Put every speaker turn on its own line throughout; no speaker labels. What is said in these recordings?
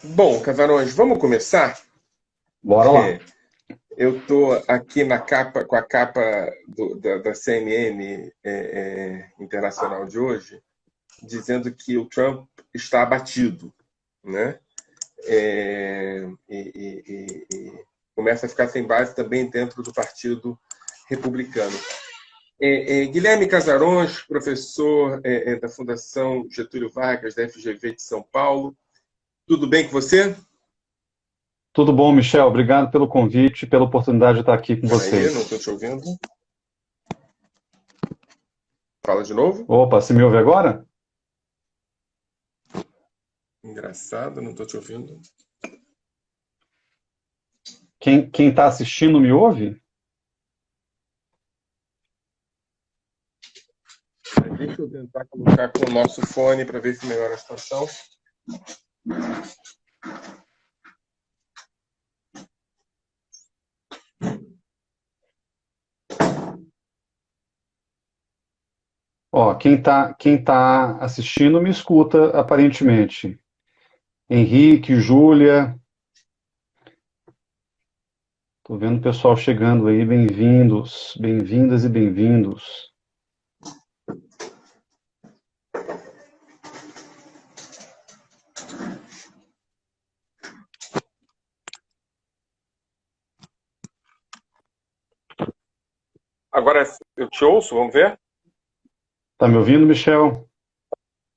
Bom, Casarões, vamos começar?
Bora lá.
Eu estou aqui na capa, com a capa da CNN Internacional de hoje, dizendo que o Trump está abatido, né? E começa a ficar sem base também dentro do Partido Republicano. Guilherme Casarões, professor da Fundação Getúlio Vargas, da FGV de São Paulo. Tudo bem com você?
Tudo bom, Michel? Obrigado pelo convite e pela oportunidade de estar aqui com
Peraí, não
vocês.
estou te ouvindo. Fala de novo.
Opa, você me ouve agora?
Engraçado, não estou te ouvindo.
Quem está assistindo me ouve?
Deixa eu tentar colocar com o nosso fone para ver se melhora a situação.
Ó, quem tá assistindo me escuta, aparentemente. Henrique, Júlia, tô vendo o pessoal chegando aí, bem-vindos, bem-vindas e bem-vindos.
Agora eu te ouço, vamos ver?
Tá me ouvindo, Michel?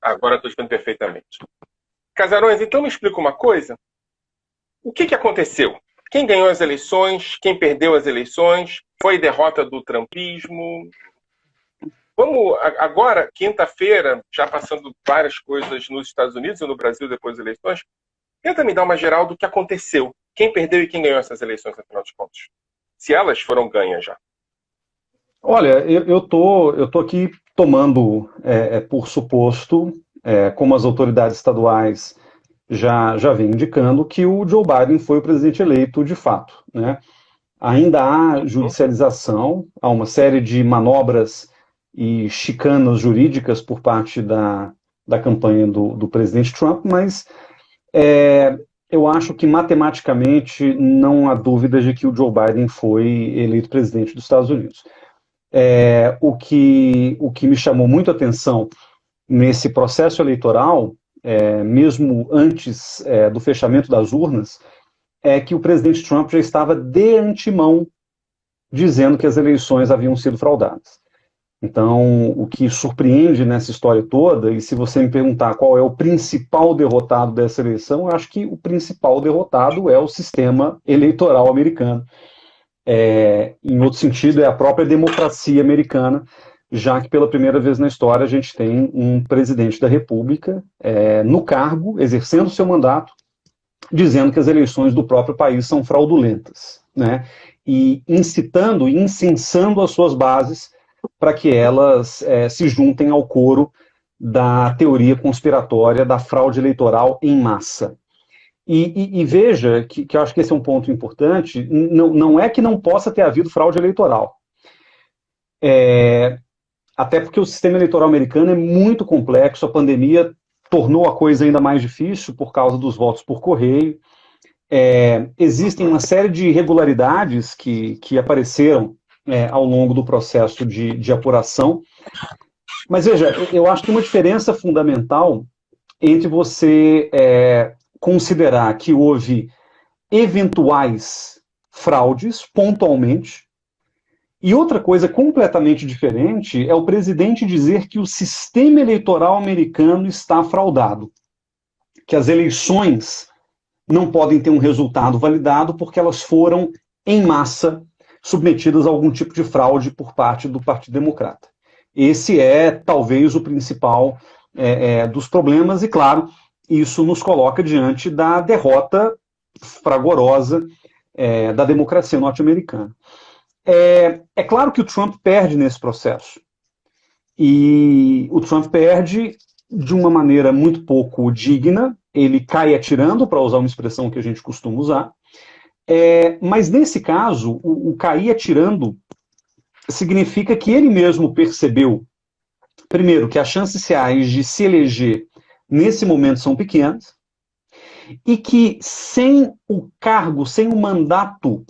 Agora estou te vendo perfeitamente. Casarões, então me explica uma coisa. O que aconteceu? Quem ganhou as eleições? Quem perdeu as eleições? Foi derrota do trumpismo? Vamos, agora, quinta-feira, já passando várias coisas nos Estados Unidos e no Brasil depois das eleições, tenta me dar uma geral do que aconteceu. Quem perdeu e quem ganhou essas eleições, afinal de contas? Se elas foram ganhas já.
Olha, eu tô aqui tomando por suposto, como as autoridades estaduais já vem indicando que o Joe Biden foi o presidente eleito de fato, né? Ainda há judicialização, há uma série de manobras e chicanas jurídicas por parte da campanha do presidente Trump, mas eu acho que matematicamente não há dúvida de que o Joe Biden foi eleito presidente dos Estados Unidos. O que me chamou muito a atenção nesse processo eleitoral, mesmo antes do fechamento das urnas, é que o presidente Trump já estava de antemão dizendo que as eleições haviam sido fraudadas. Então, o que surpreende nessa história toda, e se você me perguntar qual é o principal derrotado dessa eleição, eu acho que o principal derrotado é o sistema eleitoral americano. Em outro sentido, é a própria democracia americana, já que pela primeira vez na história a gente tem um presidente da República no cargo, exercendo seu mandato, dizendo que as eleições do próprio país são fraudulentas, né? E incitando e incensando as suas bases para que elas se juntem ao coro da teoria conspiratória da fraude eleitoral em massa. E veja que eu acho que esse é um ponto importante, não é que não possa ter havido fraude eleitoral, até porque o sistema eleitoral americano é muito complexo, a pandemia tornou a coisa ainda mais difícil por causa dos votos por correio. Existem uma série de irregularidades que apareceram ao longo do processo de apuração, mas veja, eu acho que uma diferença fundamental entre você considerar que houve eventuais fraudes pontualmente, e outra coisa completamente diferente é o presidente dizer que o sistema eleitoral americano está fraudado, que as eleições não podem ter um resultado validado porque elas foram, em massa, submetidas a algum tipo de fraude por parte do Partido Democrata. Esse é, talvez, o principal dos problemas, e, claro, isso nos coloca diante da derrota fragorosa da democracia norte-americana. É claro que o Trump perde nesse processo. E o Trump perde de uma maneira muito pouco digna, ele cai atirando, para usar uma expressão que a gente costuma usar, mas nesse caso, o cair atirando significa que ele mesmo percebeu, primeiro, que as chances reais de se eleger nesse momento são pequenas, e que sem o cargo, sem o mandato,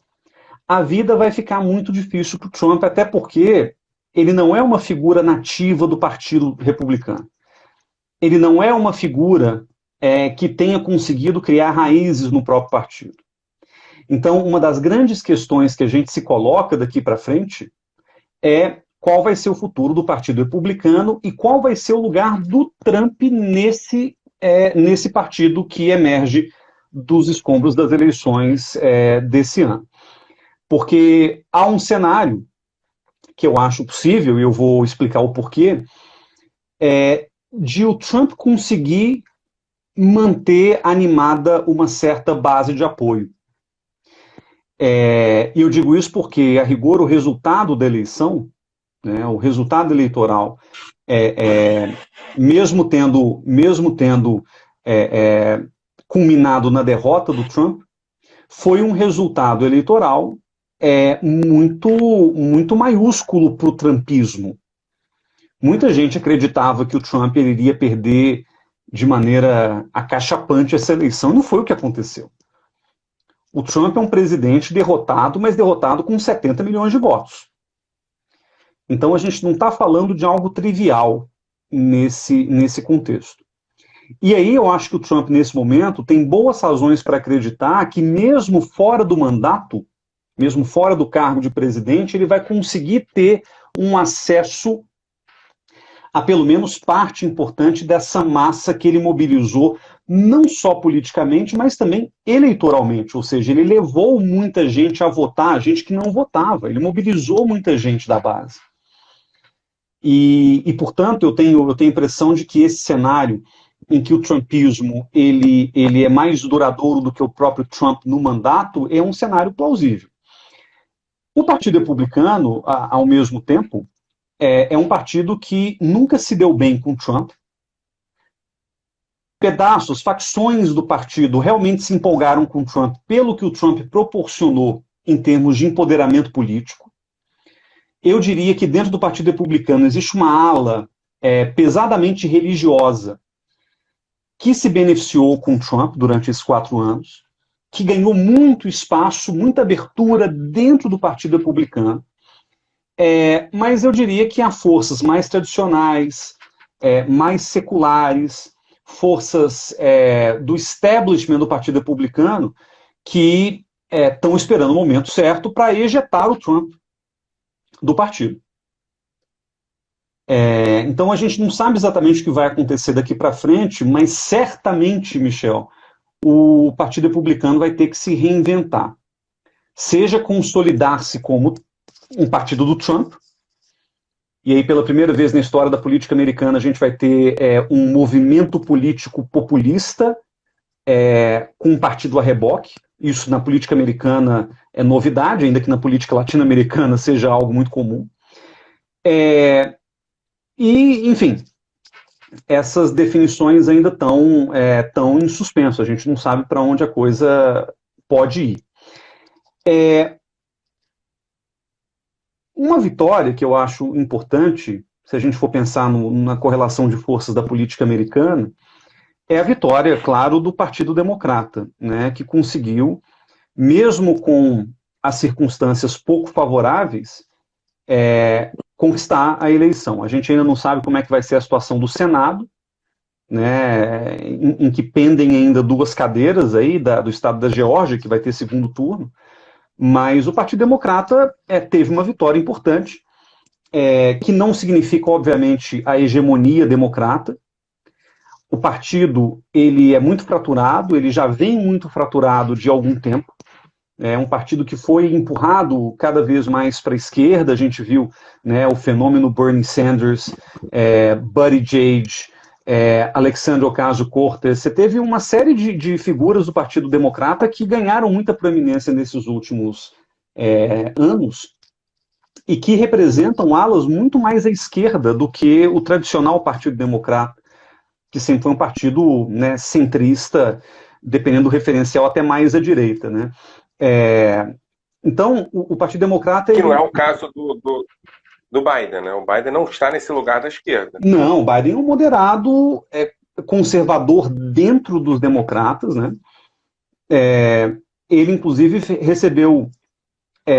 a vida vai ficar muito difícil para o Trump, até porque ele não é uma figura nativa do Partido Republicano. Ele não é uma figura que tenha conseguido criar raízes no próprio partido. Então, uma das grandes questões que a gente se coloca daqui para frente é qual vai ser o futuro do Partido Republicano e qual vai ser o lugar do Trump nesse partido que emerge dos escombros das eleições desse ano. Porque há um cenário que eu acho possível, e eu vou explicar o porquê, de o Trump conseguir manter animada uma certa base de apoio. E eu digo isso porque, a rigor, o resultado da eleição, né, o resultado eleitoral, mesmo tendo culminado na derrota do Trump, foi um resultado eleitoral muito maiúsculo para o trumpismo. Muita gente acreditava que o Trump iria perder de maneira acachapante essa eleição, e não foi o que aconteceu. O Trump é um presidente derrotado, mas derrotado com 70 milhões de votos. Então a gente não está falando de algo trivial nesse contexto. E aí eu acho que o Trump, nesse momento, tem boas razões para acreditar que mesmo fora do mandato, mesmo fora do cargo de presidente, ele vai conseguir ter um acesso a pelo menos parte importante dessa massa que ele mobilizou, não só politicamente, mas também eleitoralmente. Ou seja, ele levou muita gente a votar, gente que não votava, ele mobilizou muita gente da base. E portanto, eu tenho a impressão de que esse cenário em que o trumpismo ele é mais duradouro do que o próprio Trump no mandato é um cenário plausível. O Partido Republicano, ao mesmo tempo, é um partido que nunca se deu bem com Trump. Pedaços, facções do partido realmente se empolgaram com Trump pelo que o Trump proporcionou em termos de empoderamento político. Eu diria que dentro do Partido Republicano existe uma ala pesadamente religiosa que se beneficiou com Trump durante esses 4 anos, que ganhou muito espaço, muita abertura dentro do Partido Republicano. Mas eu diria que há forças mais tradicionais, mais seculares, forças do establishment do Partido Republicano que estão esperando o momento certo para ejetar o Trump do partido. Então a gente não sabe exatamente o que vai acontecer daqui para frente, mas certamente, Michel, o Partido Republicano vai ter que se reinventar. Seja consolidar-se como um partido do Trump, e aí pela primeira vez na história da política americana a gente vai ter um movimento político populista com um partido a reboque. Isso na política americana é novidade, ainda que na política latino-americana seja algo muito comum. Enfim, essas definições ainda estão em suspenso, a gente não sabe para onde a coisa pode ir. Uma vitória que eu acho importante, se a gente for pensar na correlação de forças da política americana, é a vitória, claro, do Partido Democrata, né, que conseguiu, mesmo com as circunstâncias pouco favoráveis, conquistar a eleição. A gente ainda não sabe como é que vai ser a situação do Senado, né, em que pendem ainda 2 cadeiras aí do estado da Geórgia, que vai ter segundo turno. Mas o Partido Democrata teve uma vitória importante, que não significa, obviamente, a hegemonia democrata. O partido ele é muito fraturado, ele já vem muito fraturado de algum tempo. É um partido que foi empurrado cada vez mais para a esquerda. A gente viu, né, o fenômeno Bernie Sanders, Buttigieg, Alexandre Ocasio-Cortez. Você teve uma série de figuras do Partido Democrata que ganharam muita proeminência nesses últimos anos e que representam alas muito mais à esquerda do que o tradicional Partido Democrata, que sempre foi um partido, né, centrista, dependendo do referencial, até mais à direita, né? Então, o Partido Democrata...
Que não é o caso do Biden, né? O Biden não está nesse lugar da esquerda.
Não, o Biden é um moderado conservador dentro dos democratas, né? Ele, inclusive, recebeu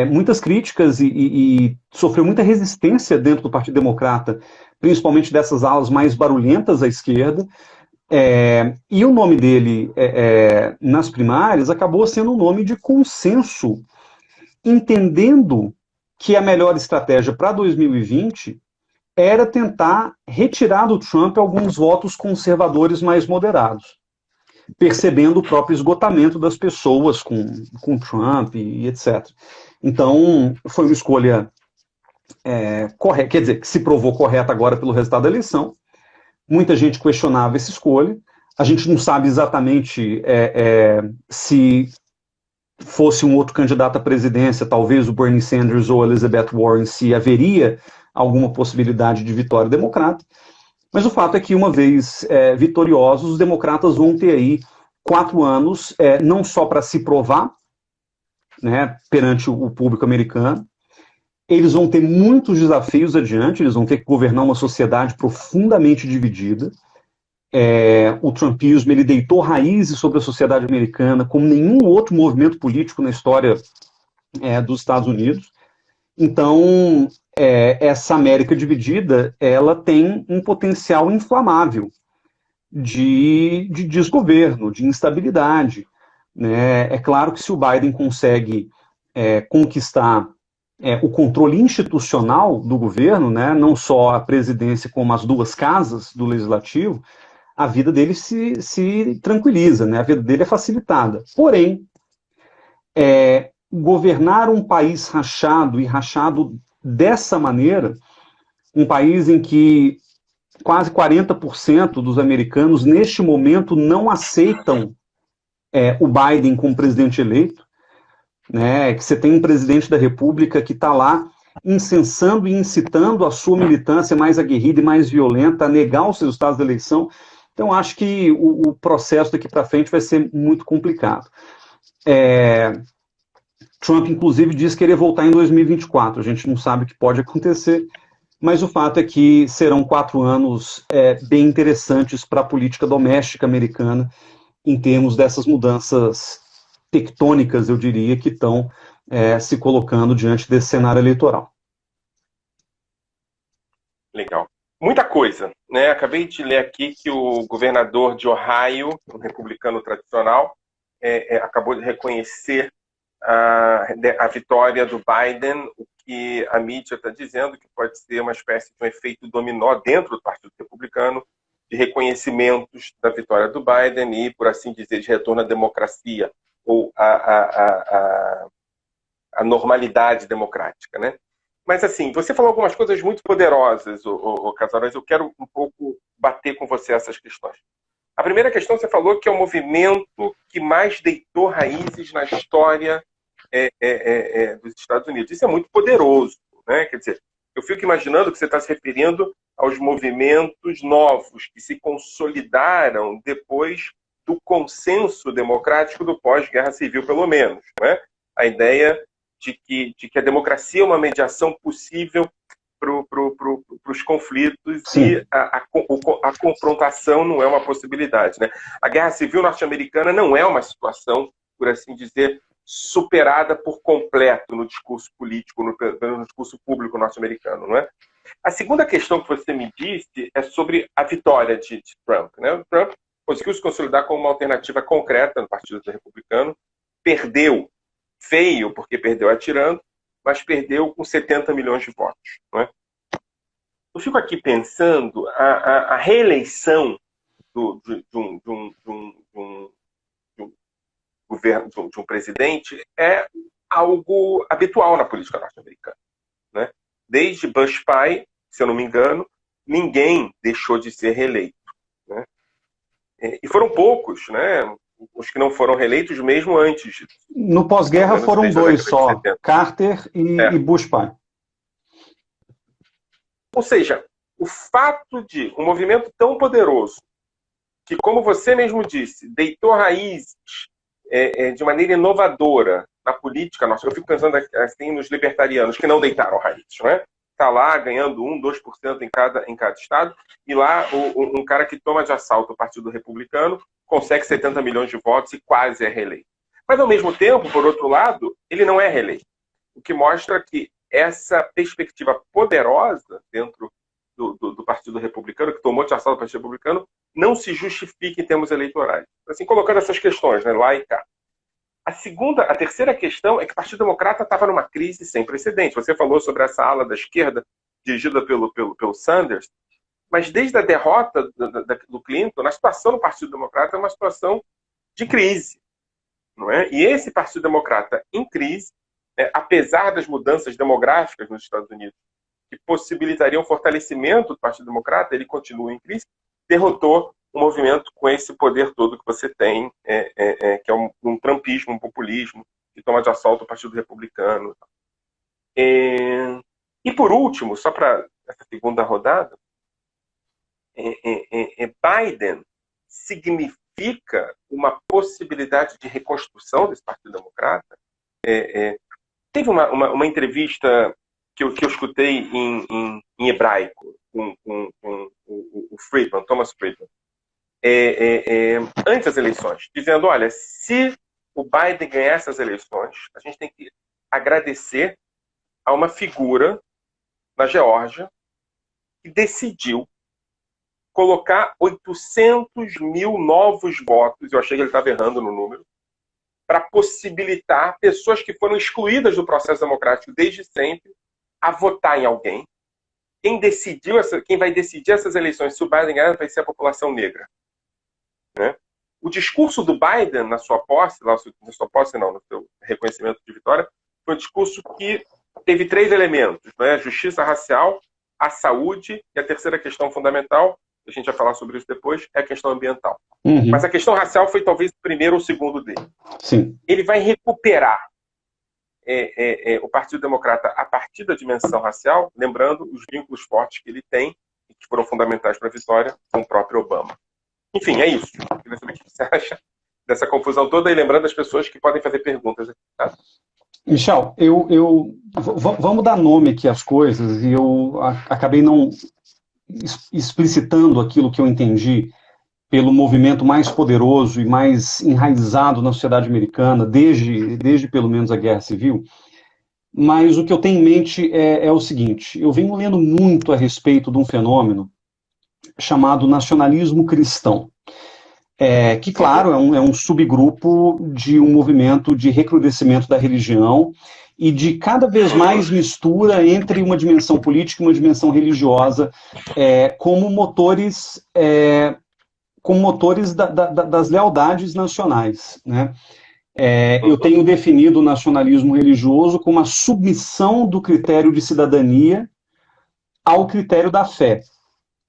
muitas críticas e sofreu muita resistência dentro do Partido Democrata, principalmente dessas alas mais barulhentas à esquerda. E o nome dele, nas primárias, acabou sendo um nome de consenso, entendendo que a melhor estratégia para 2020 era tentar retirar do Trump alguns votos conservadores mais moderados, percebendo o próprio esgotamento das pessoas com Trump e etc. Então, foi uma escolha correta, quer dizer, que se provou correta agora pelo resultado da eleição. Muita gente questionava essa escolha. A gente não sabe exatamente se fosse um outro candidato à presidência, talvez o Bernie Sanders ou Elizabeth Warren, se haveria alguma possibilidade de vitória democrata. Mas o fato é que, uma vez vitoriosos, os democratas vão ter aí 4 anos, não só para se provar, né, perante o público americano. Eles vão ter muitos desafios adiante, eles vão ter que governar uma sociedade profundamente dividida. O trumpismo, ele deitou raízes sobre a sociedade americana como nenhum outro movimento político na história dos Estados Unidos. Então, essa América dividida, ela tem um potencial inflamável de desgoverno, de instabilidade, né? É claro que se o Biden consegue conquistar o controle institucional do governo, né, não só a presidência como as 2 casas do legislativo, a vida dele se tranquiliza, né? A vida dele é facilitada. Porém, governar um país rachado, e rachado dessa maneira, um país em que quase 40% dos americanos, neste momento, não aceitam o Biden como presidente eleito, né? Que você tem um presidente da República que está lá incensando e incitando a sua militância mais aguerrida e mais violenta a negar os resultados da eleição. Então, acho que o processo daqui para frente vai ser muito complicado. Trump, inclusive, diz querer voltar em 2024. A gente não sabe o que pode acontecer, mas o fato é que serão 4 anos bem interessantes para a política doméstica americana, em termos dessas mudanças tectônicas, eu diria, que estão se colocando diante desse cenário eleitoral.
Legal. Muita coisa, né? Acabei de ler aqui que o governador de Ohio, um republicano tradicional, acabou de reconhecer a vitória do Biden, o que a mídia está dizendo que pode ser uma espécie de um efeito dominó dentro do Partido Republicano, de reconhecimentos da vitória do Biden e, por assim dizer, de retorno à democracia ou à normalidade democrática, né? Mas, assim, você falou algumas coisas muito poderosas, Casarões, eu quero um pouco bater com você essas questões. A primeira questão, você falou que é o movimento que mais deitou raízes na história dos Estados Unidos. Isso é muito poderoso, né? Quer dizer, eu fico imaginando que você está se referindo aos movimentos novos que se consolidaram depois do consenso democrático do pós-guerra civil, pelo menos, né? A ideia de que a democracia é uma mediação possível para os conflitos. Sim. E a confrontação não é uma possibilidade, né? A guerra civil norte-americana não é uma situação, por assim dizer, superada por completo no discurso político, no discurso público norte-americano, não é? A segunda questão que você me disse é sobre a vitória de Trump, né? O Trump conseguiu se consolidar como uma alternativa concreta no Partido Republicano, perdeu feio, porque perdeu atirando, mas perdeu com 70 milhões de votos, não é? Eu fico aqui pensando a reeleição de um presidente é algo habitual na política norte-americana, né? Desde Bush pai, se eu não me engano, ninguém deixou de ser reeleito, né? E foram poucos, né? Os que não foram reeleitos mesmo antes disso.
No pós-guerra foram 2 só, Carter e Bush pai.
Ou seja, o fato de um movimento tão poderoso, que, como você mesmo disse, deitou raízes de maneira inovadora na política nossa. Eu fico pensando assim nos libertarianos que não deitaram raízes, não é? está lá ganhando 1, 2% em cada estado, e lá um cara que toma de assalto o Partido Republicano consegue 70 milhões de votos e quase é reeleito. Mas, ao mesmo tempo, por outro lado, ele não é reeleito. O que mostra que essa perspectiva poderosa dentro do Partido Republicano, que tomou de assalto o Partido Republicano, não se justifica em termos eleitorais. Assim, colocando essas questões, né, lá e cá. A terceira questão é que o Partido Democrata estava numa crise sem precedentes. Você falou sobre essa ala da esquerda dirigida pelo Sanders, mas desde a derrota do Clinton, a situação do Partido Democrata é uma situação de crise. Não é? E esse Partido Democrata em crise, apesar das mudanças demográficas nos Estados Unidos, que possibilitariam o fortalecimento do Partido Democrata, ele continua em crise, derrotou um movimento com esse poder todo que você tem, que é um trumpismo, um populismo, que toma de assalto o Partido Republicano. E por último, só para essa segunda rodada, Biden significa uma possibilidade de reconstrução desse Partido Democrata. Teve uma entrevista que eu escutei em hebraico com o Friedman, Thomas Friedman, antes das eleições, dizendo, olha, se o Biden ganhar essas eleições, a gente tem que agradecer a uma figura na Geórgia que decidiu colocar 800 mil novos votos, eu achei que ele estava errando no número, para possibilitar pessoas que foram excluídas do processo democrático desde sempre a votar em alguém. Quem vai decidir essas eleições, se o Biden ganhar, vai ser a população negra. Né? O discurso do Biden no seu reconhecimento de vitória, foi um discurso que teve 3 elementos, né? Justiça racial, a saúde e a terceira questão fundamental, a gente vai falar sobre isso depois, é a questão ambiental.
Uhum.
Mas a questão racial foi talvez o primeiro ou o segundo dele.
Sim.
Ele vai recuperar o Partido Democrata a partir da dimensão racial, lembrando os vínculos fortes que ele tem e que foram fundamentais para a vitória com o próprio Obama. Enfim, é isso. Eu queria saber o que você acha dessa confusão toda e lembrando as pessoas que podem fazer perguntas aqui, tá?
Michel, vamos dar nome aqui às coisas, e eu acabei não explicitando aquilo que eu entendi pelo movimento mais poderoso e mais enraizado na sociedade americana, desde pelo menos a Guerra Civil, mas o que eu tenho em mente é o seguinte, eu venho lendo muito a respeito de um fenômeno chamado nacionalismo cristão, que, claro, é um subgrupo de um movimento de recrudescimento da religião e de cada vez mais mistura entre uma dimensão política e uma dimensão religiosa como motores das lealdades nacionais, né? Eu tenho definido o nacionalismo religioso como a submissão do critério de cidadania ao critério da fé,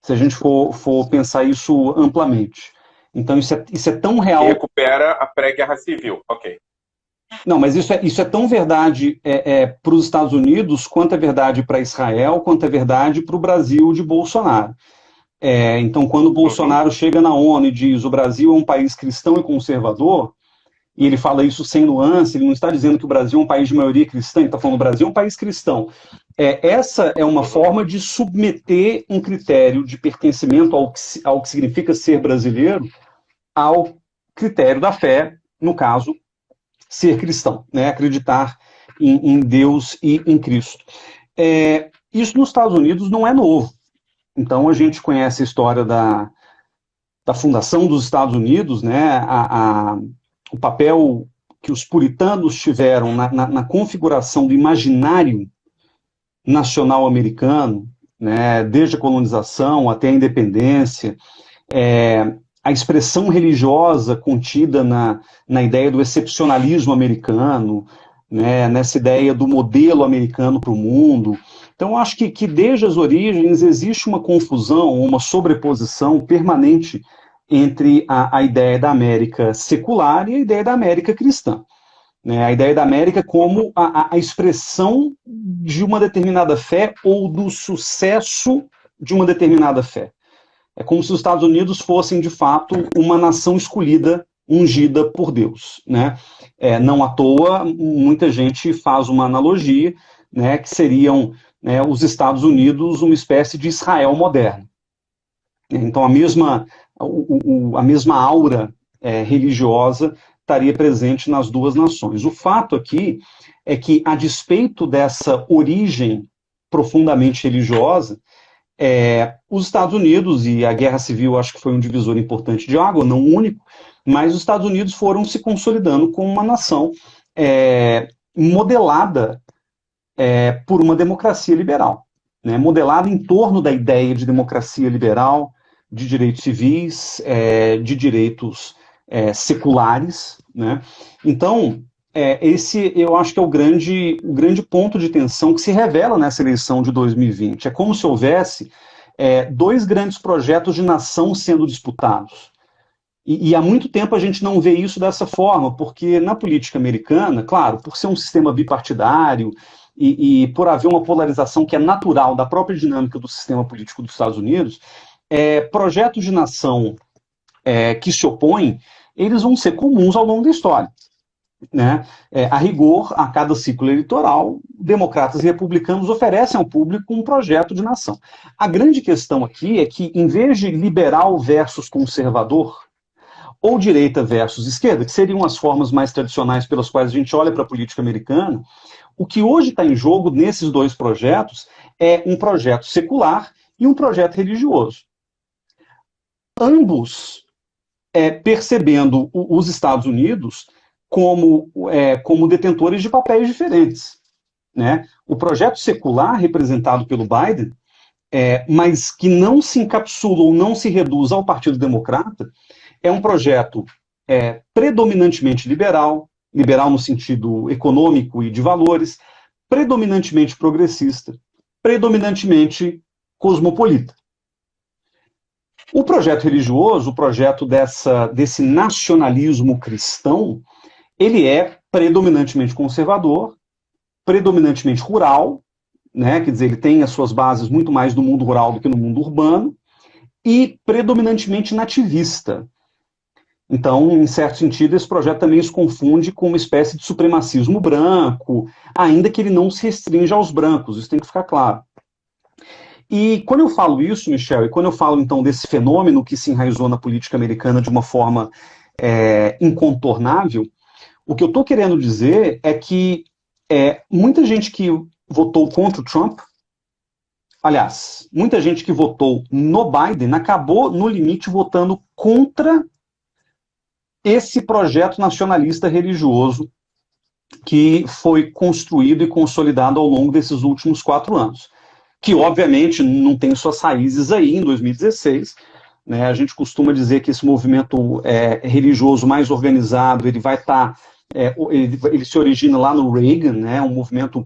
se a gente for pensar isso amplamente. Então, isso é tão real...
Que recupera a pré-guerra civil, ok.
Não, mas isso é tão verdade para os Estados Unidos, quanto é verdade para Israel, quanto é verdade para o Brasil de Bolsonaro. Então, quando o Bolsonaro chega na ONU e diz o Brasil é um país cristão e conservador, e ele fala isso sem nuance, ele não está dizendo que o Brasil é um país de maioria cristã, ele está falando que o Brasil é um país cristão. Essa é uma forma de submeter um critério de pertencimento ao que significa ser brasileiro ao critério da fé, no caso, ser cristão, né? Acreditar em Deus e em Cristo. Isso nos Estados Unidos não é novo. Então, a gente conhece a história da fundação dos Estados Unidos, né? O papel que os puritanos tiveram na configuração do imaginário nacional americano, né? Desde a colonização até a independência, a expressão religiosa contida na ideia do excepcionalismo americano, né? Nessa ideia do modelo americano para o mundo. Então, acho que desde as origens existe uma confusão, uma sobreposição permanente entre a ideia da América secular e a ideia da América cristã. Né? A ideia da América como a expressão de uma determinada fé ou do sucesso de uma determinada fé. É como se os Estados Unidos fossem, de fato, uma nação escolhida, ungida por Deus. Né? Não à toa, muita gente faz uma analogia, né, que seriam né, os Estados Unidos uma espécie de Israel moderno. Então, a mesma aura religiosa estaria presente nas duas nações. O fato aqui é que, a despeito dessa origem profundamente religiosa, os Estados Unidos, e a Guerra Civil acho que foi um divisor importante de água, não único, mas os Estados Unidos foram se consolidando como uma nação modelada por uma democracia liberal, né, modelada em torno da ideia de democracia liberal, de direitos civis, de direitos seculares, né? Então, esse eu acho que é o grande ponto de tensão que se revela nessa eleição de 2020. É como se houvesse dois grandes projetos de nação sendo disputados. E há muito tempo a gente não vê isso dessa forma, porque na política americana, claro, por ser um sistema bipartidário e por haver uma polarização que é natural da própria dinâmica do sistema político dos Estados Unidos, projetos de nação que se opõem, eles vão ser comuns ao longo da história. Né? A rigor, a cada ciclo eleitoral, democratas e republicanos oferecem ao público um projeto de nação. A grande questão aqui é que, em vez de liberal versus conservador, ou direita versus esquerda, que seriam as formas mais tradicionais pelas quais a gente olha para a política americana, o que hoje está em jogo nesses dois projetos é um projeto secular e um projeto religioso. Ambos percebendo os Estados Unidos como detentores de papéis diferentes. Né? O projeto secular, representado pelo Biden, mas que não se encapsula ou não se reduz ao Partido Democrata, é um projeto predominantemente liberal, liberal no sentido econômico e de valores, predominantemente progressista, predominantemente cosmopolita. O projeto religioso, o projeto desse nacionalismo cristão, ele é predominantemente conservador, predominantemente rural, né? Quer dizer, ele tem as suas bases muito mais no mundo rural do que no mundo urbano, e predominantemente nativista. Então, em certo sentido, esse projeto também se confunde com uma espécie de supremacismo branco, ainda que ele não se restrinja aos brancos, isso tem que ficar claro. E quando eu falo isso, Michel, e quando eu falo então desse fenômeno que se enraizou na política americana de uma forma incontornável, o que eu estou querendo dizer é que muita gente que votou contra o Trump, aliás, muita gente que votou no Biden, acabou, no limite, votando contra esse projeto nacionalista religioso que foi construído e consolidado ao longo desses últimos 4 anos. Que, obviamente, não tem suas raízes aí em 2016. Né? A gente costuma dizer que esse movimento religioso mais organizado, ele vai estar... ele se origina lá no Reagan, né? Um movimento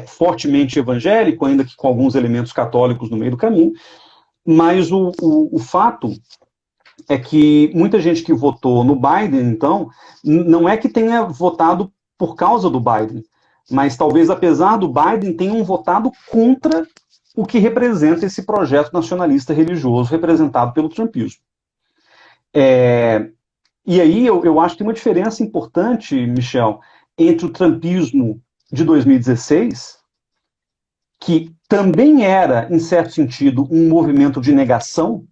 fortemente evangélico, ainda que com alguns elementos católicos no meio do caminho. Mas o fato é que muita gente que votou no Biden, então, não é que tenha votado por causa do Biden, mas talvez, apesar do Biden, tenham votado contra o que representa esse projeto nacionalista religioso representado pelo trumpismo. E aí eu acho que tem uma diferença importante, Michel, entre o trumpismo de 2016, que também era, em certo sentido, um movimento de negação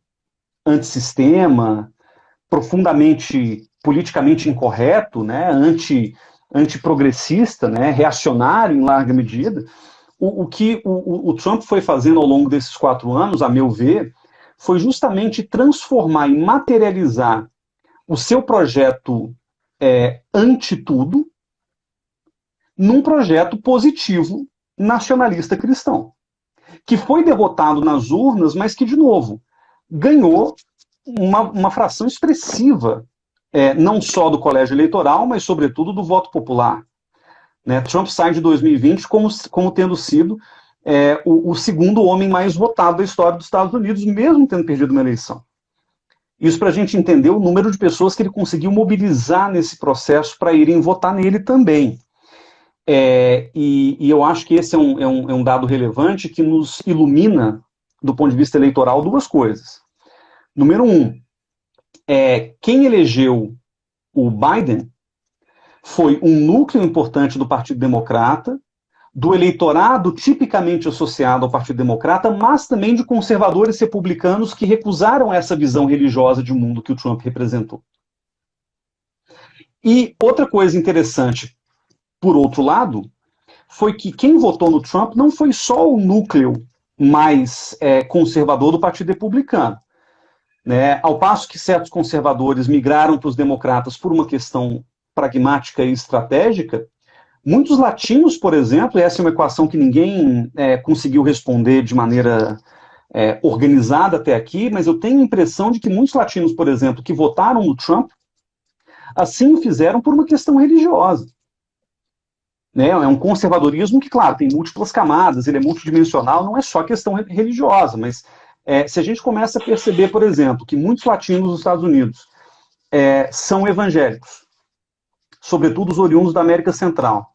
antissistema, profundamente politicamente incorreto, né, antiprogressista, né, reacionário em larga medida. O que o Trump foi fazendo ao longo desses 4 anos, a meu ver, foi justamente transformar e materializar o seu projeto anti-tudo num projeto positivo nacionalista cristão, que foi derrotado nas urnas, mas que, de novo, ganhou uma fração expressiva, não só do colégio eleitoral, mas, sobretudo, do voto popular. Né? Trump sai de 2020 como tendo sido o segundo homem mais votado da história dos Estados Unidos, mesmo tendo perdido uma eleição. Isso para a gente entender o número de pessoas que ele conseguiu mobilizar nesse processo para irem votar nele também. E eu acho que esse é um dado relevante que nos ilumina, do ponto de vista eleitoral, 2 coisas. Número 1, quem elegeu o Biden foi um núcleo importante do Partido Democrata, do eleitorado tipicamente associado ao Partido Democrata, mas também de conservadores republicanos que recusaram essa visão religiosa de mundo que o Trump representou. E outra coisa interessante, por outro lado, foi que quem votou no Trump não foi só o núcleo mais conservador do Partido Republicano. Né? Ao passo que certos conservadores migraram para os democratas por uma questão pragmática e estratégica, muitos latinos, por exemplo, e essa é uma equação que ninguém conseguiu responder de maneira organizada até aqui, mas eu tenho a impressão de que muitos latinos, por exemplo, que votaram no Trump, assim o fizeram por uma questão religiosa. Né? É um conservadorismo que, claro, tem múltiplas camadas, ele é multidimensional, não é só questão religiosa, mas se a gente começa a perceber, por exemplo, que muitos latinos nos Estados Unidos são evangélicos, sobretudo os oriundos da América Central,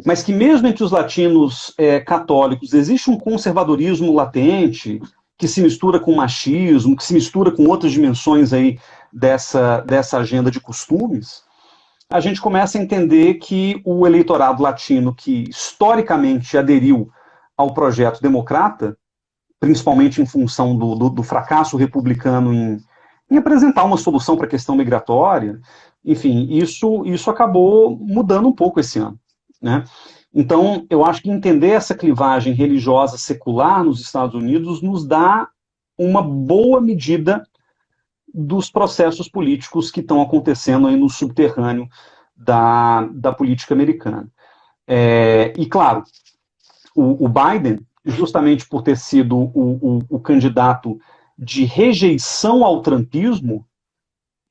mas que mesmo entre os latinos católicos existe um conservadorismo latente que se mistura com machismo, que se mistura com outras dimensões aí dessa agenda de costumes, a gente começa a entender que o eleitorado latino que historicamente aderiu ao projeto democrata, principalmente em função do fracasso republicano em apresentar uma solução para a questão migratória, enfim, isso acabou mudando um pouco esse ano. Né? Então, eu acho que entender essa clivagem religiosa secular nos Estados Unidos nos dá uma boa medida dos processos políticos que estão acontecendo aí no subterrâneo da política americana. E, claro, o Biden, justamente por ter sido o candidato de rejeição ao trumpismo,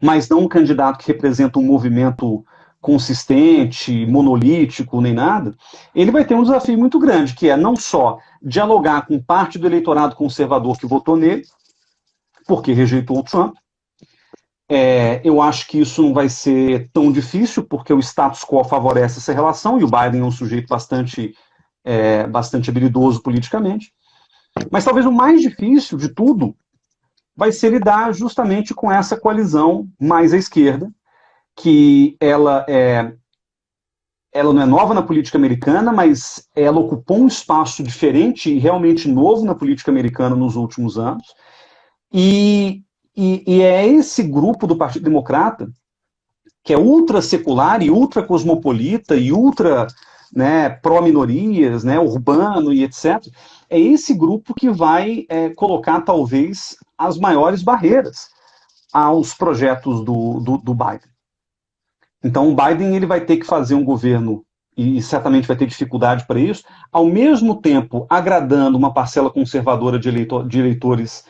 mas não um candidato que representa um movimento consistente, monolítico, nem nada, ele vai ter um desafio muito grande, que é não só dialogar com parte do eleitorado conservador que votou nele, porque rejeitou o Trump. Eu acho que isso não vai ser tão difícil, porque o status quo favorece essa relação, e o Biden é um sujeito bastante habilidoso politicamente. Mas talvez o mais difícil de tudo vai ser lidar justamente com essa coalizão mais à esquerda, que ela não é nova na política americana, mas ela ocupou um espaço diferente e realmente novo na política americana nos últimos anos, e é esse grupo do Partido Democrata, que é ultra secular e ultra cosmopolita e ultra pró-minorias, urbano e etc., é esse grupo que vai colocar talvez as maiores barreiras aos projetos do Biden. Então, o Biden ele vai ter que fazer um governo, e certamente vai ter dificuldade para isso, ao mesmo tempo agradando uma parcela conservadora de eleitores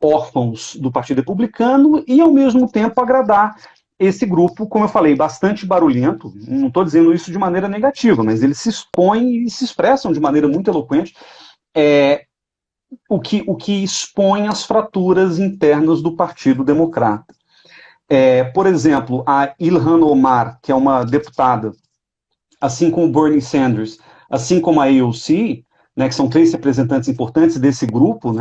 órfãos do Partido Republicano, e ao mesmo tempo agradar esse grupo, como eu falei, bastante barulhento. Não estou dizendo isso de maneira negativa, mas eles se expõem e se expressam de maneira muito eloquente, o que expõe as fraturas internas do Partido Democrata. Por exemplo, a Ilhan Omar, que é uma deputada, assim como o Bernie Sanders, assim como a AOC, que são 3 representantes importantes desse grupo,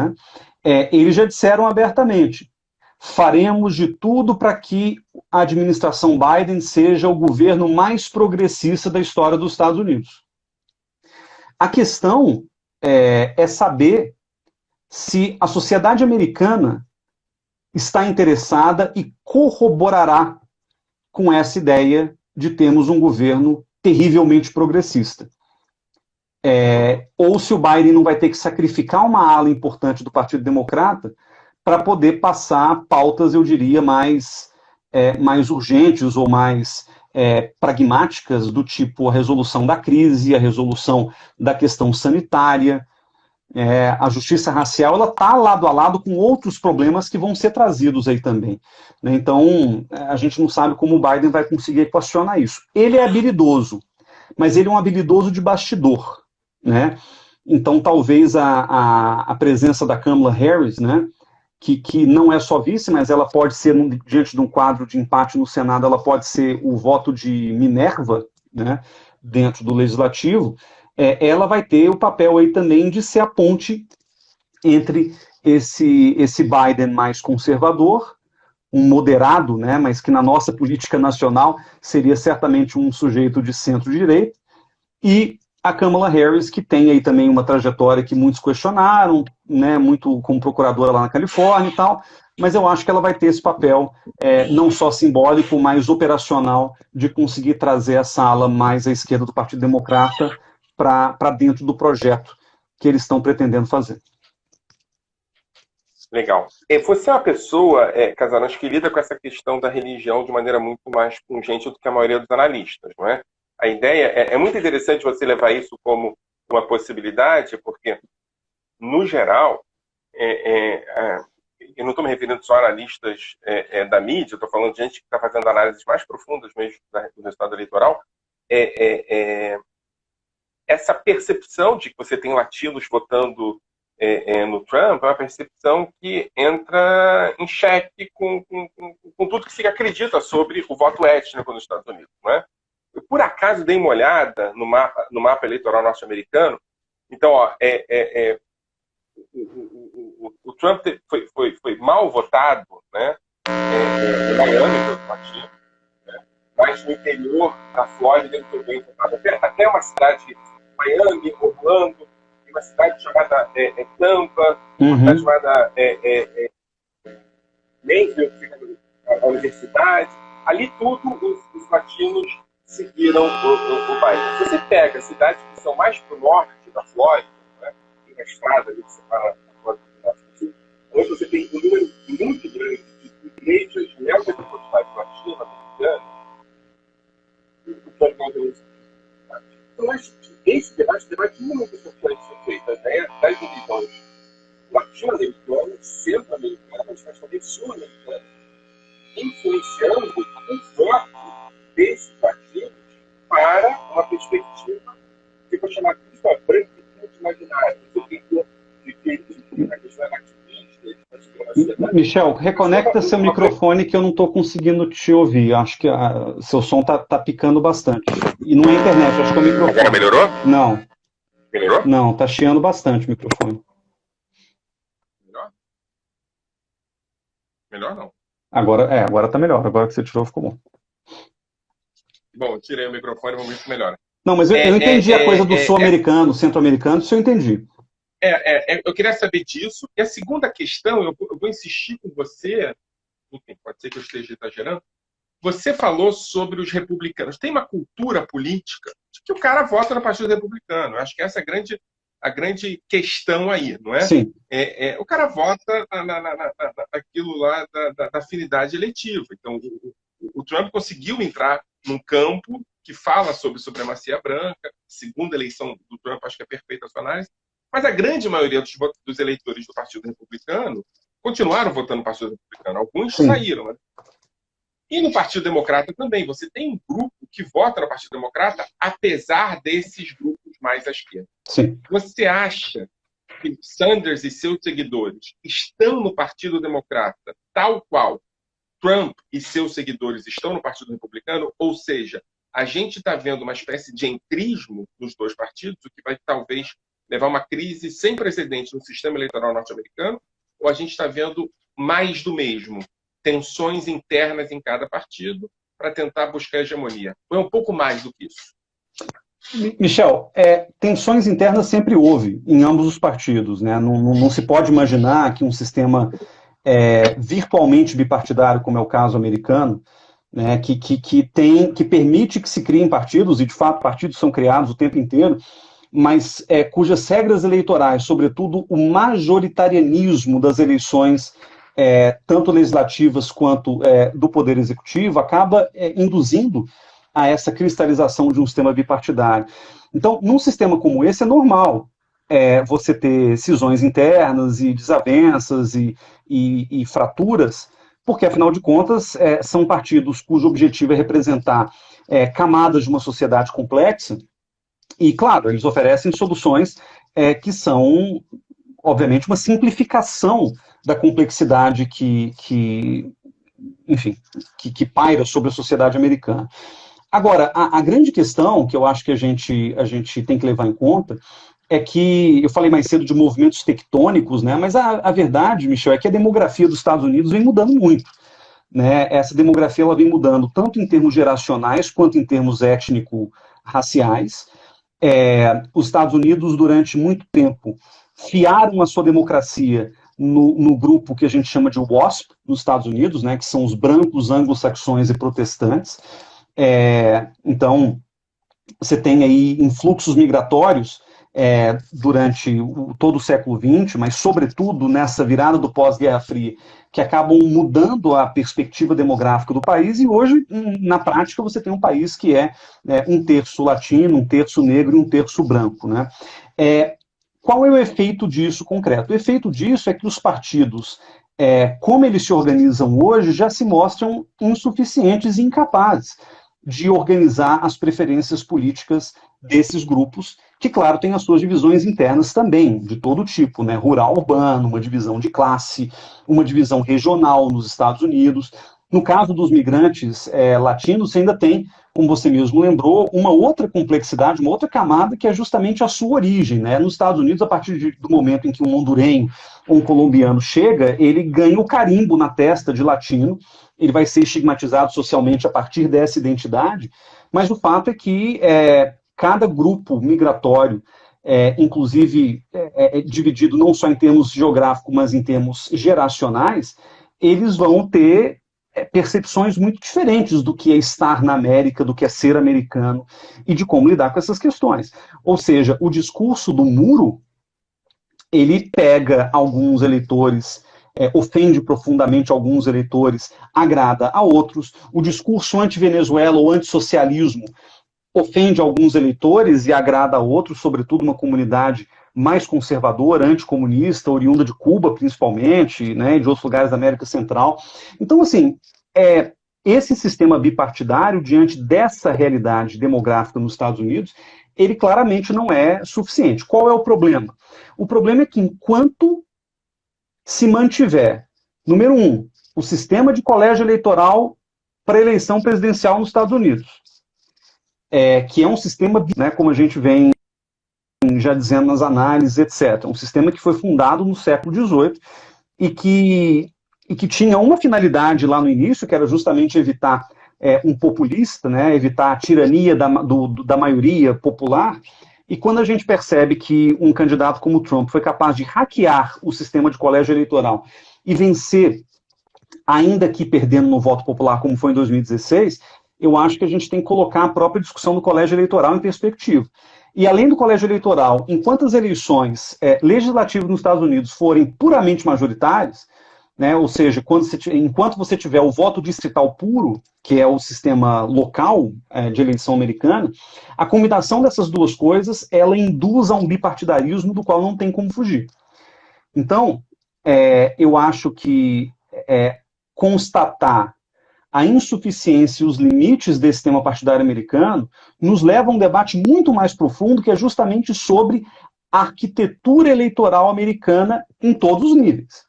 eles já disseram abertamente: faremos de tudo para que a administração Biden seja o governo mais progressista da história dos Estados Unidos. A questão é saber se a sociedade americana está interessada e corroborará com essa ideia de termos um governo terrivelmente progressista. Ou se o Biden não vai ter que sacrificar uma ala importante do Partido Democrata para poder passar pautas, eu diria, mais urgentes ou mais pragmáticas, do tipo a resolução da crise, a resolução da questão sanitária. A justiça racial ela está lado a lado com outros problemas que vão ser trazidos aí também. Então, a gente não sabe como o Biden vai conseguir equacionar isso. Ele é habilidoso, mas ele é um habilidoso de bastidor. Então, talvez a presença da Kamala Harris, que não é só vice, mas ela pode ser, diante de um quadro de empate no Senado, ela pode ser o voto de Minerva, dentro do Legislativo. Ela vai ter o papel aí também de ser a ponte entre esse Biden mais conservador, um moderado, mas que na nossa política nacional seria certamente um sujeito de centro-direita, e a Kamala Harris, que tem aí também uma trajetória que muitos questionaram, né, muito como procuradora lá na Califórnia e tal, mas eu acho que ela vai ter esse papel não só simbólico, mas operacional, de conseguir trazer essa ala mais à esquerda do Partido Democrata para dentro do projeto que eles estão pretendendo fazer.
Legal. Você é uma pessoa, Casares, que lida com essa questão da religião de maneira muito mais pungente do que a maioria dos analistas, não é? A ideia é muito interessante você levar isso como uma possibilidade, porque, no geral, eu não estou me referindo só a analistas da mídia, estou falando de gente que está fazendo análises mais profundas mesmo do resultado eleitoral, essa percepção de que você tem latinos votando no Trump é uma percepção que entra em xeque com tudo que se acredita sobre o voto étnico nos Estados Unidos, não é? Eu, por acaso, dei uma olhada no mapa eleitoral norte-americano. Então, o Trump foi mal votado, né, em Miami, né, mas no interior da Flórida ele foi bem votado. Até uma cidade, Miami, Orlando, uma cidade chamada Tampa, uma cidade chamada Mayfield, que fica a universidade. Ali tudo os latinos seguiram o Biden. Se você pega cidades que são mais para o norte da Flórida, né, tem uma estrada ali que separa a Flórida do norte do sul, onde você tem um número muito grande de igrejas neopentecostais latino-americanas, o Trump não deu isso. Então, eu acho que esse debate muito importante ser feito, né, das eleições latino-americanas, centro-americanas, mas também sul-americanas, influenciando o voto desses partidos para uma perspectiva que eu vou chamar de branquitude imaginária, no sentido de que a questão é ativista.
Michel, reconecta seu microfone que eu não estou conseguindo te ouvir. Acho que seu som tá picando bastante. E não é internet, acho que é o microfone.
Agora melhorou?
Não.
Melhorou?
Não, tá chiando bastante o microfone.
Melhor? Melhor não.
Agora tá melhor. Agora que você tirou, ficou bom.
Bom, tirei o microfone, vamos ver se melhora.
Não, mas eu entendi a coisa do sul-americano, centro-americano, isso eu entendi.
Eu queria saber disso. E a segunda questão, eu vou insistir com você, enfim, pode ser que eu esteja exagerando, você falou sobre os republicanos. Tem uma cultura política de que o cara vota no Partido Republicano. Eu acho que essa é a grande questão aí, não é?
Sim.
O cara vota naquilo lá da afinidade eletiva. Então, o Trump conseguiu entrar num campo que fala sobre supremacia branca. Segunda eleição do Trump, acho que é perfeita a sua análise. Mas a grande maioria dos eleitores do Partido Republicano continuaram votando no Partido Republicano. Alguns saíram, né? E no Partido Democrata também. Você tem um grupo que vota no Partido Democrata, apesar desses grupos mais à esquerda.
Sim.
Você acha que Sanders e seus seguidores estão no Partido Democrata tal qual Trump e seus seguidores estão no Partido Republicano? Ou seja, a gente está vendo uma espécie de entrismo nos dois partidos, o que vai talvez levar a uma crise sem precedentes no sistema eleitoral norte-americano, ou a gente está vendo mais do mesmo, tensões internas em cada partido para tentar buscar hegemonia? Ou é um pouco mais do que isso?
Michel, tensões internas sempre houve em ambos os partidos, né? Não se pode imaginar que um sistema virtualmente bipartidário, como é o caso americano, né, que permite que se criem partidos, e de fato partidos são criados o tempo inteiro, mas cujas regras eleitorais, sobretudo o majoritarianismo das eleições, tanto legislativas quanto do Poder Executivo, acaba induzindo a essa cristalização de um sistema bipartidário. Então, num sistema como esse, é normal você ter cisões internas e desavenças e fraturas, porque, afinal de contas, são partidos cujo objetivo é representar camadas de uma sociedade complexa. E, claro, eles oferecem soluções que são, obviamente, uma simplificação da complexidade que paira sobre a sociedade americana. Agora, a grande questão que eu acho que a gente tem que levar em conta é que, eu falei mais cedo de movimentos tectônicos, né, mas a verdade, Michel, é que a demografia dos Estados Unidos vem mudando muito. Né? Essa demografia ela vem mudando tanto em termos geracionais quanto em termos étnico-raciais. Os Estados Unidos, durante muito tempo, fiaram a sua democracia no grupo que a gente chama de WASP, nos Estados Unidos, né, que são os brancos, anglo-saxões e protestantes. Então, você tem aí influxos migratórios durante todo o século XX, mas sobretudo nessa virada do pós-Guerra Fria, que acabam mudando a perspectiva demográfica do país, e hoje, na prática, você tem um país que é um terço latino, um terço negro e um terço branco, né? Qual é o efeito disso concreto? O efeito disso é que os partidos, como eles se organizam hoje, já se mostram insuficientes e incapazes de organizar as preferências políticas desses grupos, que, claro, têm as suas divisões internas também, de todo tipo, né? Rural-urbano, uma divisão de classe, uma divisão regional nos Estados Unidos. No caso dos migrantes latinos, você ainda tem, como você mesmo lembrou, uma outra complexidade, uma outra camada, que é justamente a sua origem, né? Nos Estados Unidos, a partir do momento em que um hondurenho ou um colombiano chega, ele ganha o carimbo na testa de latino, ele vai ser estigmatizado socialmente a partir dessa identidade, mas o fato é que cada grupo migratório, inclusive dividido não só em termos geográficos, mas em termos geracionais, eles vão ter percepções muito diferentes do que é estar na América, do que é ser americano, e de como lidar com essas questões. Ou seja, o discurso do muro, ele pega alguns eleitores, ofende profundamente alguns eleitores, agrada a outros. O discurso anti-Venezuela ou anti-socialismo ofende alguns eleitores e agrada a outros, sobretudo uma comunidade mais conservadora, anticomunista, oriunda de Cuba, principalmente, né, de outros lugares da América Central. Então, assim, esse sistema bipartidário, diante dessa realidade demográfica nos Estados Unidos, ele claramente não é suficiente. Qual é o problema? O problema é que, enquanto se mantiver, número um, o sistema de colégio eleitoral para eleição presidencial nos Estados Unidos, que é um sistema, né, como a gente vem já dizendo nas análises, etc., um sistema que foi fundado no século XVIII e que tinha uma finalidade lá no início, que era justamente evitar um populista, né, evitar a tirania da maioria popular. E quando a gente percebe que um candidato como Trump foi capaz de hackear o sistema de colégio eleitoral e vencer, ainda que perdendo no voto popular, como foi em 2016, eu acho que a gente tem que colocar a própria discussão do colégio eleitoral em perspectiva. E além do colégio eleitoral, enquanto as eleições legislativas nos Estados Unidos forem puramente majoritárias, né, ou seja, enquanto você tiver o voto distrital puro, que é o sistema local de eleição americana, a combinação dessas duas coisas, ela induz a um bipartidarismo do qual não tem como fugir. Então, eu acho que constatar a insuficiência e os limites desse sistema partidário americano nos leva a um debate muito mais profundo, que é justamente sobre a arquitetura eleitoral americana em todos os níveis,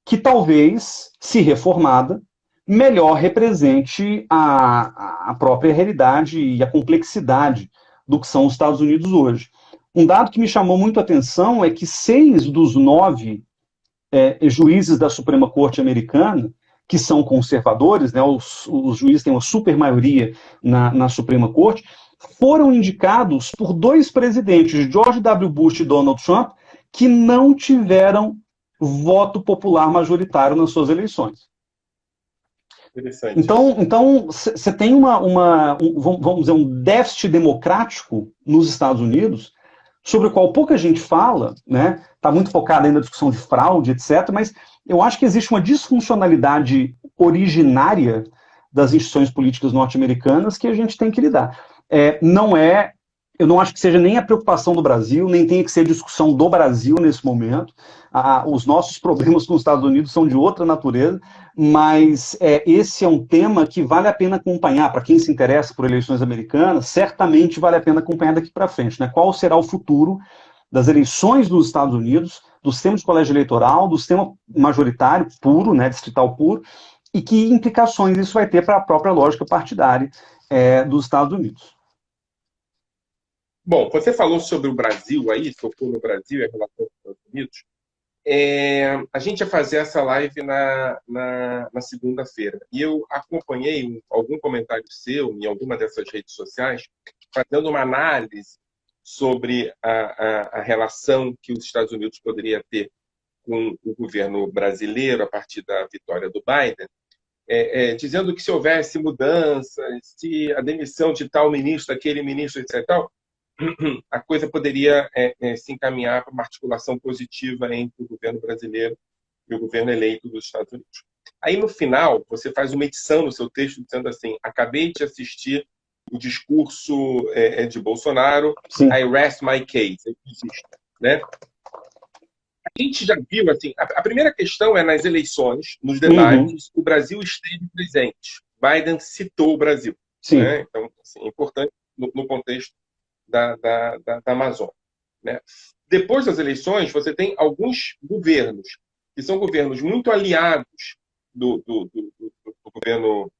que talvez, se reformada, melhor represente a própria realidade e a complexidade do que são os Estados Unidos hoje. Um dado que me chamou muito a atenção é que 6 dos 9 juízes da Suprema Corte americana, que são conservadores, né, os juízes têm uma super maioria na Suprema Corte, foram indicados por 2 presidentes, George W. Bush e Donald Trump, que não tiveram voto popular majoritário nas suas eleições.
Interessante.
Então você tem vamos dizer, um déficit democrático nos Estados Unidos, sobre o qual pouca gente fala, né? Está muito focado ainda na discussão de fraude, etc., mas eu acho que existe uma disfuncionalidade originária das instituições políticas norte-americanas que a gente tem que lidar. Eu não acho que seja nem a preocupação do Brasil, nem tenha que ser a discussão do Brasil nesse momento. Os nossos problemas com os Estados Unidos são de outra natureza, mas esse é um tema que vale a pena acompanhar. Para quem se interessa por eleições americanas, certamente vale a pena acompanhar daqui para frente, né? Qual será o futuro das eleições nos Estados Unidos, do sistema de colégio eleitoral, do sistema majoritário puro, né, distrital puro, e que implicações isso vai ter para a própria lógica partidária dos Estados Unidos.
Bom, você falou sobre o Brasil aí, tocou no Brasil e a relação com os Estados Unidos. A gente ia fazer essa live na segunda-feira. E eu acompanhei algum comentário seu em alguma dessas redes sociais fazendo uma análise sobre a relação que os Estados Unidos poderia ter com o governo brasileiro a partir da vitória do Biden, dizendo que se houvesse mudanças, se a demissão de tal ministro, aquele ministro, etc., tal, a coisa poderia se encaminhar para uma articulação positiva entre o governo brasileiro e o governo eleito dos Estados Unidos. Aí, no final, você faz uma edição no seu texto dizendo assim: acabei de assistir o discurso de Bolsonaro,
Sim.
I rest my case. Né? A gente já viu, assim, a primeira questão é nas eleições, nos debates, o Brasil esteve presente. Biden citou o Brasil.
Sim.
Né? Então, assim, é importante no contexto da Amazônia. Né? Depois das eleições, você tem alguns governos, que são governos muito aliados do governo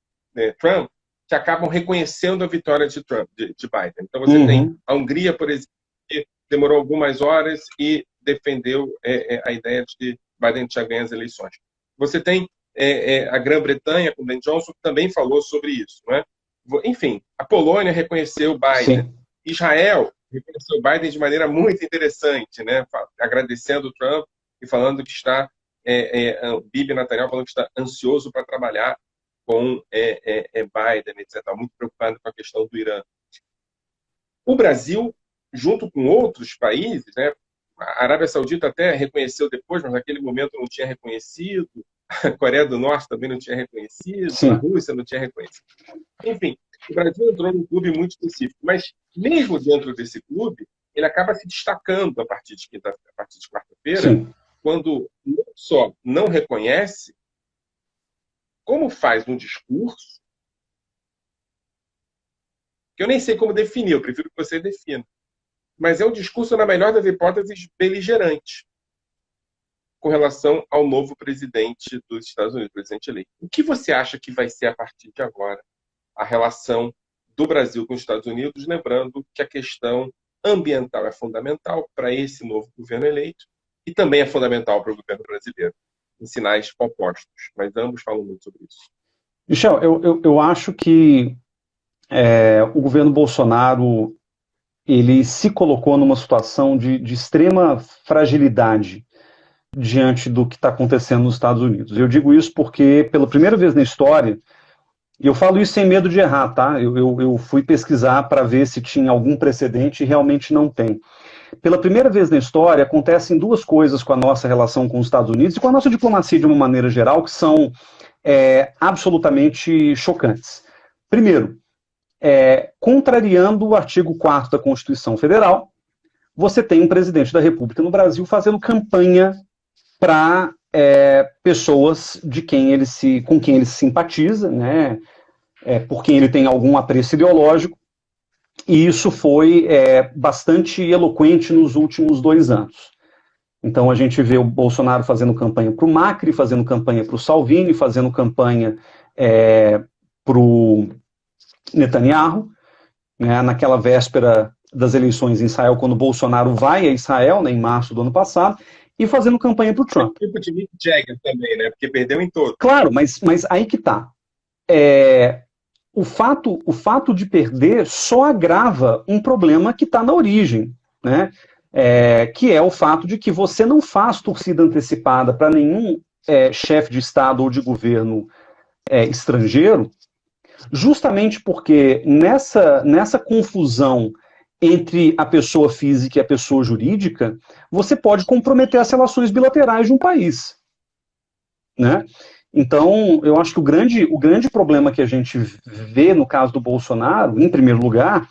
Trump, que acabam reconhecendo a vitória de Biden. Então, você tem a Hungria, por exemplo, que demorou algumas horas e defendeu a ideia de que Biden tinha ganho as eleições. Você tem a Grã-Bretanha, com Ben Johnson, que também falou sobre isso. Não é? Enfim, a Polônia reconheceu Biden. Sim. Israel reconheceu Biden de maneira muito interessante, né? Agradecendo o Trump e falando que está, Bibi Netanyahu falando que está ansioso para trabalhar com Biden, etc. Muito preocupado com a questão do Irã. O Brasil, junto com outros países, né? A Arábia Saudita até reconheceu depois, mas naquele momento não tinha reconhecido. A Coreia do Norte também não tinha reconhecido. Sim. A Rússia não tinha reconhecido. Enfim, o Brasil entrou num clube muito específico. Mas, mesmo dentro desse clube, ele acaba se destacando a partir de quarta-feira, quando não só não reconhece, como faz um discurso, que eu nem sei como definir, eu prefiro que você defina. Mas é um discurso, na melhor das hipóteses, beligerante com relação ao novo presidente dos Estados Unidos, presidente eleito. O que você acha que vai ser, a partir de agora, a relação do Brasil com os Estados Unidos, lembrando que a questão ambiental é fundamental para esse novo governo eleito e também é fundamental para o governo brasileiro, em sinais opostos, mas ambos falam muito sobre isso.
Michel, eu acho que o governo Bolsonaro ele se colocou numa situação de extrema fragilidade diante do que está acontecendo nos Estados Unidos. Eu digo isso porque, pela primeira vez na história, e eu falo isso sem medo de errar, tá? Eu fui pesquisar para ver se tinha algum precedente e realmente não tem. Pela primeira vez na história, acontecem duas coisas com a nossa relação com os Estados Unidos e com a nossa diplomacia de uma maneira geral que são absolutamente chocantes. Primeiro, contrariando o artigo 4º da Constituição Federal, você tem um presidente da República no Brasil fazendo campanha para pessoas com quem ele se simpatiza, né, por quem ele tem algum apreço ideológico, e isso foi bastante eloquente nos últimos 2 anos. Então a gente vê o Bolsonaro fazendo campanha para o Macri, fazendo campanha para o Salvini, fazendo campanha para o Netanyahu, né, naquela véspera das eleições em Israel, quando o Bolsonaro vai a Israel, né, em março do ano passado, e fazendo campanha para o Trump.
Tipo de Mick Jagger também, né, porque perdeu em todo.
Claro, mas aí que tá. O fato de perder só agrava um problema que está na origem, né, que é o fato de que você não faz torcida antecipada para nenhum chefe de Estado ou de governo estrangeiro, justamente porque nessa confusão entre a pessoa física e a pessoa jurídica, você pode comprometer as relações bilaterais de um país, né? Então, eu acho que o grande problema que a gente vê no caso do Bolsonaro, em primeiro lugar,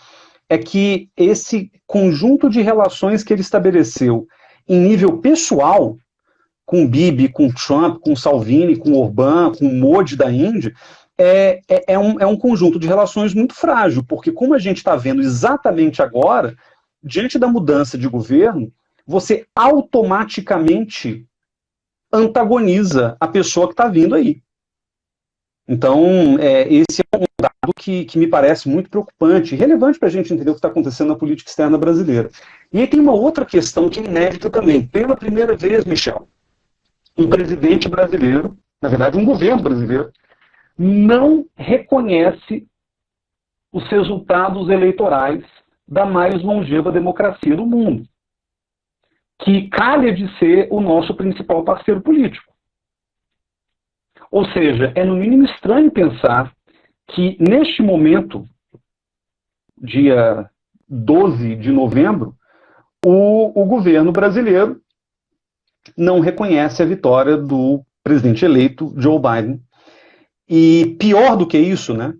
é que esse conjunto de relações que ele estabeleceu em nível pessoal, com Bibi, com Trump, com Salvini, com Orbán, com Modi da Índia, é um conjunto de relações muito frágil, porque como a gente está vendo exatamente agora, diante da mudança de governo, você automaticamente antagoniza a pessoa que está vindo aí. Então, esse é um dado que me parece muito preocupante e relevante para a gente entender o que está acontecendo na política externa brasileira. E aí tem uma outra questão que é inédita também. Pela primeira vez, Michel, um presidente brasileiro, na verdade um governo brasileiro, não reconhece os resultados eleitorais da mais longeva democracia do mundo, que calha de ser o nosso principal parceiro político. Ou seja, é no mínimo estranho pensar que, neste momento, dia 12 de novembro, o governo brasileiro não reconhece a vitória do presidente eleito, Joe Biden. E pior do que isso, né?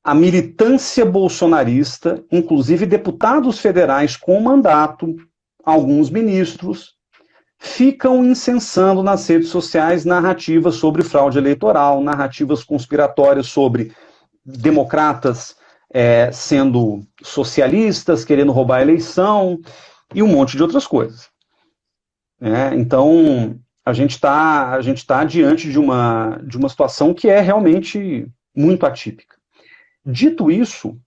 A militância bolsonarista, inclusive deputados federais com mandato, alguns ministros, ficam incensando nas redes sociais narrativas sobre fraude eleitoral, narrativas conspiratórias sobre democratas sendo socialistas, querendo roubar a eleição, e um monte de outras coisas. Então, a gente tá diante de uma situação que é realmente muito atípica. Dito isso,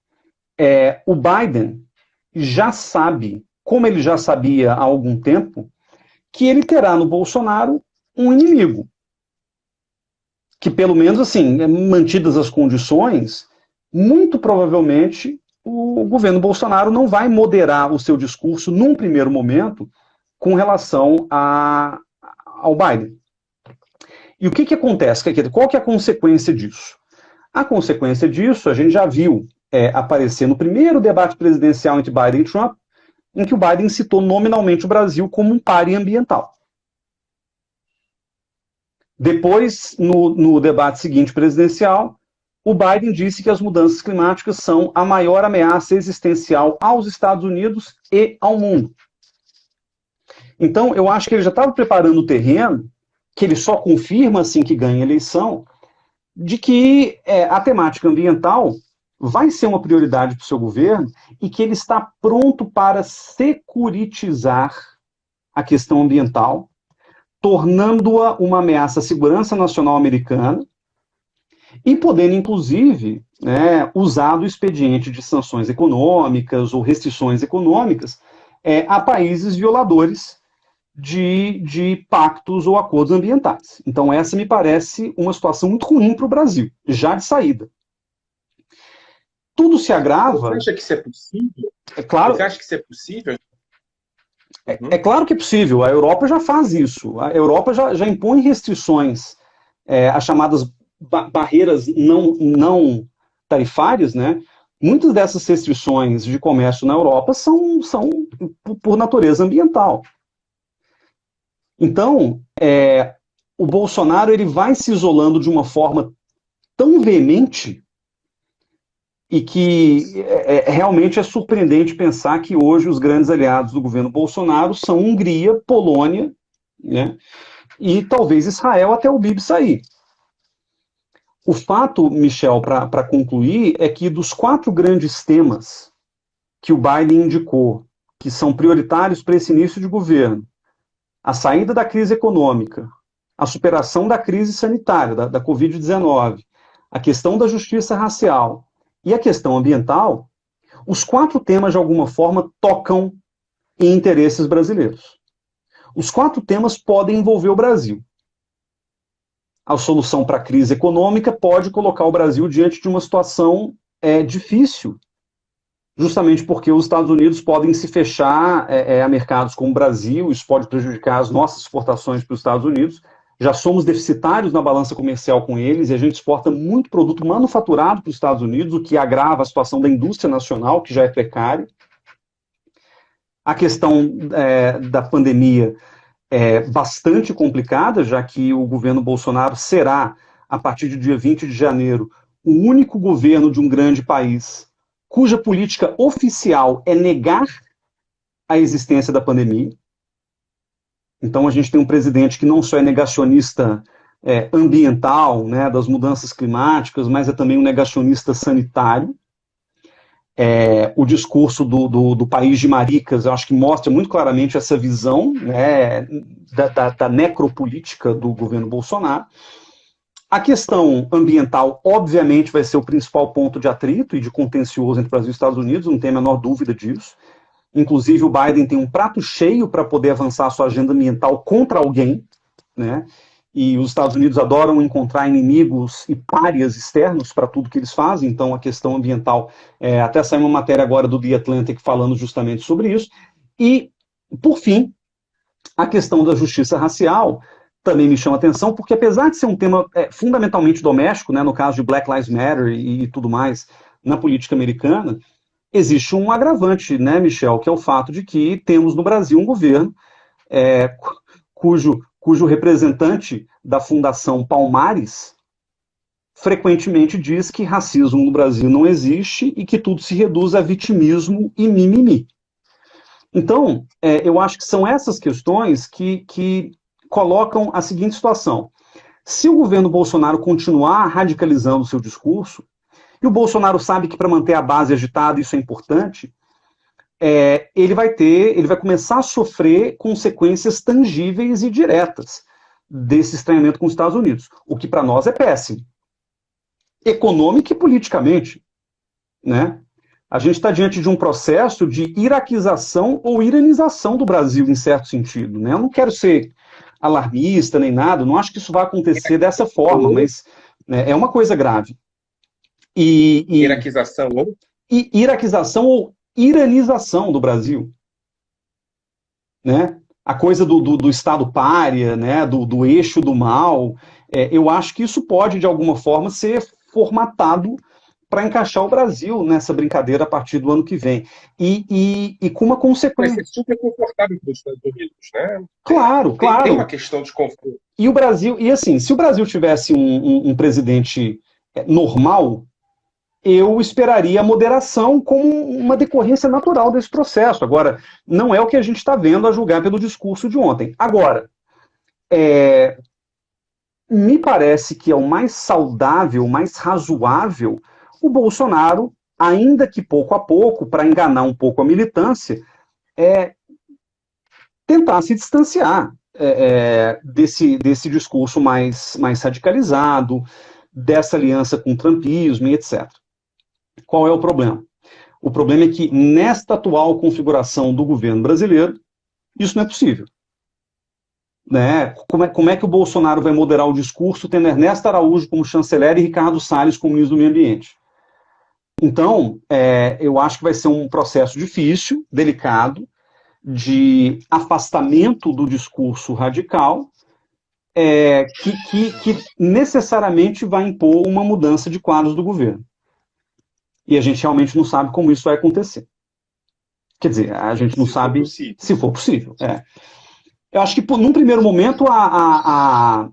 o Biden já sabe, como ele já sabia há algum tempo, que ele terá no Bolsonaro um inimigo. Que, pelo menos, assim, mantidas as condições, muito provavelmente o governo Bolsonaro não vai moderar o seu discurso num primeiro momento com relação ao Biden. E o que acontece? Qual que é a consequência disso? A consequência disso, a gente já viu aparecer no primeiro debate presidencial entre Biden e Trump, em que o Biden citou nominalmente o Brasil como um pária ambiental. Depois, no debate seguinte presidencial, o Biden disse que as mudanças climáticas são a maior ameaça existencial aos Estados Unidos e ao mundo. Então, eu acho que ele já estava preparando o terreno, que ele só confirma assim que ganha a eleição, de que a temática ambiental vai ser uma prioridade para o seu governo e que ele está pronto para securitizar a questão ambiental, tornando-a uma ameaça à segurança nacional americana e podendo, inclusive, usar do expediente de sanções econômicas ou restrições econômicas a países violadores de pactos ou acordos ambientais. Então, essa me parece uma situação muito ruim para o Brasil, já de saída. Tudo se agrava...
Você acha que isso é possível?
É claro.
Você acha que isso é possível?
É claro que é possível. A Europa já faz isso. A Europa já impõe restrições, as chamadas barreiras não tarifárias, né? Muitas dessas restrições de comércio na Europa são por natureza ambiental. Então, o Bolsonaro ele vai se isolando de uma forma tão veemente e que realmente é surpreendente pensar que hoje os grandes aliados do governo Bolsonaro são Hungria, Polônia, né, e talvez Israel até o Bibi sair. O fato, Michel, para concluir, é que dos 4 grandes temas que o Biden indicou, que são prioritários para esse início de governo, a saída da crise econômica, a superação da crise sanitária, da Covid-19, a questão da justiça racial e a questão ambiental, os 4 temas, de alguma forma, tocam em interesses brasileiros. Os 4 temas podem envolver o Brasil. A solução para a crise econômica pode colocar o Brasil diante de uma situação difícil, justamente porque os Estados Unidos podem se fechar a mercados como o Brasil, isso pode prejudicar as nossas exportações para os Estados Unidos. Já somos deficitários na balança comercial com eles e a gente exporta muito produto manufaturado para os Estados Unidos, o que agrava a situação da indústria nacional, que já é precária. A questão da pandemia é bastante complicada, já que o governo Bolsonaro será, a partir do dia 20 de janeiro, o único governo de um grande país cuja política oficial é negar a existência da pandemia. Então, a gente tem um presidente que não só é negacionista ambiental, né, das mudanças climáticas, mas é também um negacionista sanitário. O discurso do país de maricas, eu acho que mostra muito claramente essa visão, né, da necropolítica do governo Bolsonaro. A questão ambiental, obviamente, vai ser o principal ponto de atrito e de contencioso entre Brasil e Estados Unidos, não tem a menor dúvida disso. Inclusive, o Biden tem um prato cheio para poder avançar a sua agenda ambiental contra alguém, né? e os Estados Unidos adoram encontrar inimigos e párias externos para tudo que eles fazem, então a questão ambiental, até saiu uma matéria agora do The Atlantic falando justamente sobre isso. E, por fim, a questão da justiça racial também me chama atenção, porque apesar de ser um tema fundamentalmente doméstico, né, no caso de Black Lives Matter e tudo mais, na política americana, existe um agravante, né, Michel, que é o fato de que temos no Brasil um governo cujo representante da Fundação Palmares frequentemente diz que racismo no Brasil não existe e que tudo se reduz a vitimismo e mimimi. Então, eu acho que são essas questões que colocam a seguinte situação. Se o governo Bolsonaro continuar radicalizando o seu discurso, e o Bolsonaro sabe que para manter a base agitada isso é importante, ele vai começar a sofrer consequências tangíveis e diretas desse estranhamento com os Estados Unidos, o que para nós é péssimo, econômica e politicamente, né? A gente está diante de um processo de iraquização ou iranização do Brasil, em certo sentido, né? Eu não quero ser alarmista nem nada, não acho que isso vai acontecer dessa forma, mas é uma coisa grave.
Iraquização
ou iranização do Brasil, né? A coisa do Estado pária, né? do eixo do mal, eu acho que isso pode, de alguma forma, ser formatado para encaixar o Brasil nessa brincadeira a partir do ano que vem. E com uma consequência...
Vai ser super confortável para os Estados Unidos, né?
Claro.
Tem uma questão de conforto.
E o Brasil... E assim, se o Brasil tivesse um presidente normal, eu esperaria a moderação como uma decorrência natural desse processo. Agora, não é o que a gente está vendo a julgar pelo discurso de ontem. Agora, me parece que é o mais saudável, o mais razoável, o Bolsonaro, ainda que pouco a pouco, para enganar um pouco a militância, tentar se distanciar desse discurso mais radicalizado, dessa aliança com o trumpismo e etc. Qual é o problema? O problema é que, nesta atual configuração do governo brasileiro, isso não é possível. Né? Como é que o Bolsonaro vai moderar o discurso tendo Ernesto Araújo como chanceler e Ricardo Salles como ministro do Meio Ambiente? Então, eu acho que vai ser um processo difícil, delicado, de afastamento do discurso radical, que necessariamente vai impor uma mudança de quadros do governo. E a gente realmente não sabe como isso vai acontecer. Quer dizer, a gente não sabe se for possível. Eu acho que, num primeiro momento, a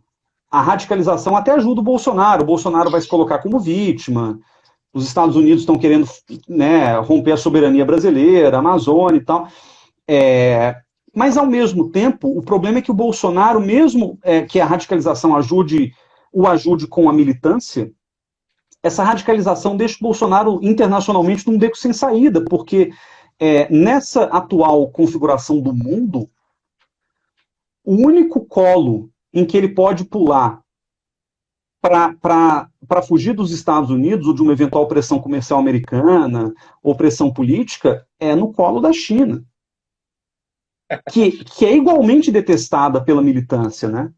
radicalização até ajuda o Bolsonaro. O Bolsonaro vai se colocar como vítima. Os Estados Unidos estão querendo, né, romper a soberania brasileira, a Amazônia e tal. Mas, ao mesmo tempo, o problema é que o Bolsonaro, mesmo que a radicalização o ajude com a militância, essa radicalização deixa o Bolsonaro internacionalmente num beco sem saída, porque nessa atual configuração do mundo, o único colo em que ele pode pular para fugir dos Estados Unidos ou de uma eventual pressão comercial americana ou pressão política é no colo da China, que é igualmente detestada pela militância, né?